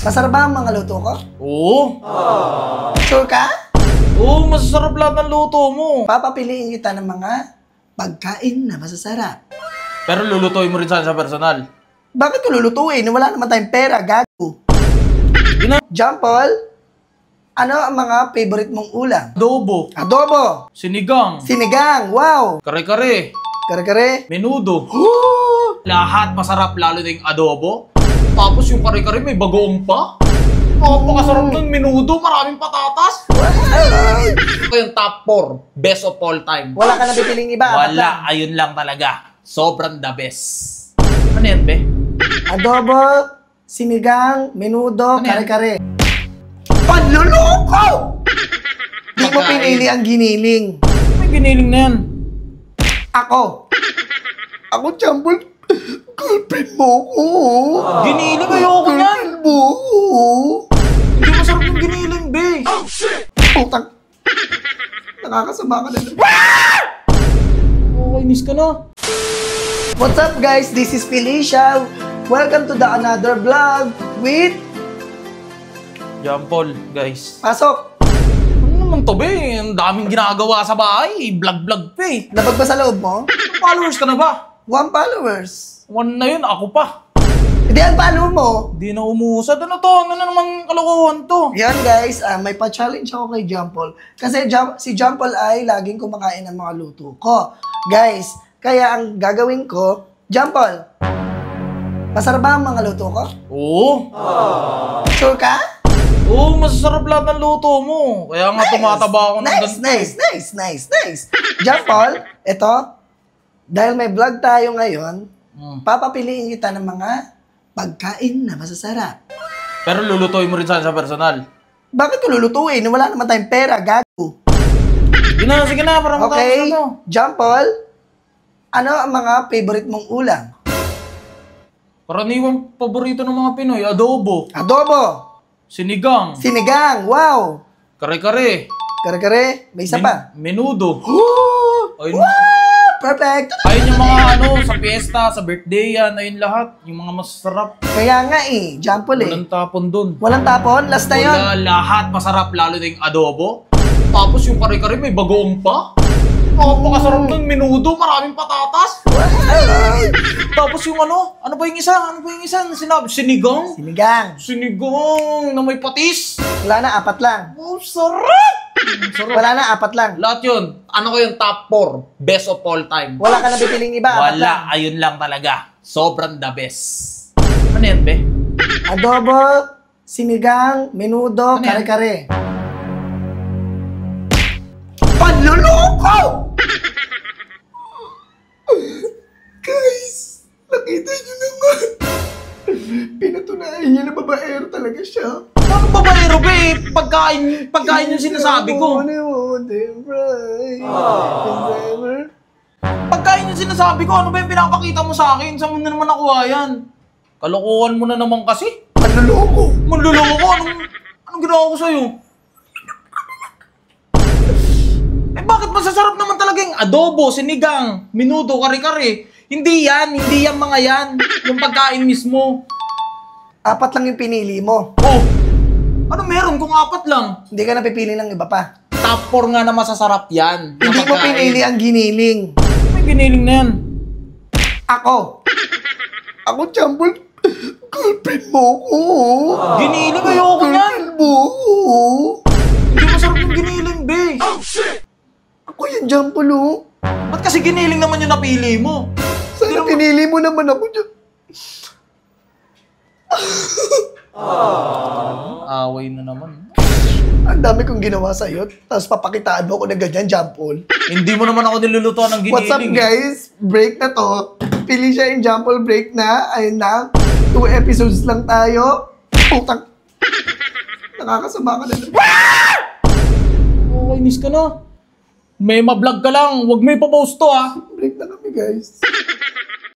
Masarap ba ang mga luto ko? Oo. Sure ka? Oo, masasarap lahat ng luto mo. Papapiliin kita ng mga pagkain na masasarap. Pero lulutuin mo rin sana sa personal. Bakit ko lulutuin? Wala naman tayong pera, gago. John Paul, ano ang mga favorite mong ulam? Adobo. Adobo. Sinigang. Sinigang, wow. Kare-kare. Kare-kare. Menudo. Lahat masarap, lalo na yung adobo. Tapos yung kare-kare may bagoong pa. Napakasarap ng menudo, maraming patatas. Ito yung top 4, best of all time. Wala ka na bipiling iba? Wala, ayun lang talaga. Sobrang the best. Ano yan, be? Adobo, sinigang, menudo, Ano yan? kare-kare. Panluloko! Di mo Pagkain. pinili ang giniling. May giniling na yan. Ako, John Paul, girlfriend mo ko. Giniling, ayoko yan. Girlfriend mo ko. Hindi masarap yung giniling, be. Putang. Nakakasama ka na. Oh, inis ka na. What's up guys? This is Felicia. Welcome to the another vlog with... John Paul, guys. Pasok! Ano naman to, be? Ang daming ginagawa sa bahay. Vlog-vlog pa eh. Labag ba sa loob mo? Followers ka na ba? 1 followers. 1 na yun, ako pa. Hindi, ang follow mo. Di na umusad. Ano to? Ano na namang kalokohan to? Yan guys, may pa-challenge ako kay John Paul. Kasi si John Paul ay laging kumakain ng mga luto ko. Guys, kaya ang gagawin ko, John Paul, masarap ba ang mga luto ko? Oo. Sure ka? Oo, masasarap lahat ng luto mo. Kaya nga tumataba ako ng ganito. Nice. John Paul, ito, dahil may vlog tayo ngayon, papapiliin kita ng mga pagkain na masasarap. Pero lulutuin mo rin sana sa personal. Bakit ko lulutuin? Wala naman tayong pera, gago. Sige na, para matapos Okay, na to. John Paul, ano ang mga favorite mong ulam? Karaniwang paborito ng mga Pinoy, adobo, Adobo, sinigang, sinigang, wow. kare-kare, Kare-kare, may isa pa. menudo. Ayun, Perfect. ayun yung mga sa fiesta, sa birthday yan, ayun lahat. Yung mga masarap. Kaya nga John Paul Walang tapon dun. Walang tapon, last na yun. Wala, lahat masarap, lalo na yung adobo. Tapos yung kare-kare may bagoong pa. Napakasarap ng menudo, maraming patatas. Tapos yung ano ba yung isa? Ano ba yung isa na sinabi? Sinigang? Sinigang. Sinigang na may patis. Wala na, 4 lang. Oh, sarap! Sarap. Wala na, 4 lang. Lahat yun. Ano ko yung top 4, best of all time. Wala ka na bipiling iba, 4 lang. Wala, ayun lang talaga. Sobrang the best. Ano yan, be? Adobo, sinigang, menudo, Ano yan? kare-kare. Panluloko! Guys, nakita niyo naman. Pinatunayan niya na babaero talaga siya. Ano babaero, be? Pagkain yung sinasabi ko. Pagkain yung sinasabi ko, ano ba yung pinapakita mo sa akin? Saan mo na naman nakuha yan? Kalokohan mo na naman kasi. Panluloko! Manluloko? Anong ginawa ko sa'yo? Eh bakit masasarap naman talaga yung adobo, sinigang, menudo, kare-kare? Hindi yan mga yan. Yung pagkain mismo. 4 lang yung pinili mo. Oh! Ano meron kung 4 lang? Hindi ka napipili ng iba pa. Top 4 nga na masasarap yan. na Hindi mo pagkain. pinili ang giniling. May giniling na yan. Ako, John Paul, girlfriend mo ko. Giniling, ayoko yan. Girlfriend mo ko. Hindi masarap yung giniling, be. Ako yan, John Paul, oh. Ba't kasi giniling naman yung napili mo? Sana pinili mo naman ako dyan. Away na naman. Ang dami kong ginawa sa'yo, tapos papakitaan mo ako na ganyan, John Paul. Hindi mo naman ako nilulutuan ng giniling. What's up, guys? Break na to. Felicia and John Paul break na. Ayun na. 2 episodes lang tayo. Putang. Nakakasama ka na. Oh, inis ka na. May ma-vlog ka lang. Huwag may pa-post to, ah. Break na kami, guys.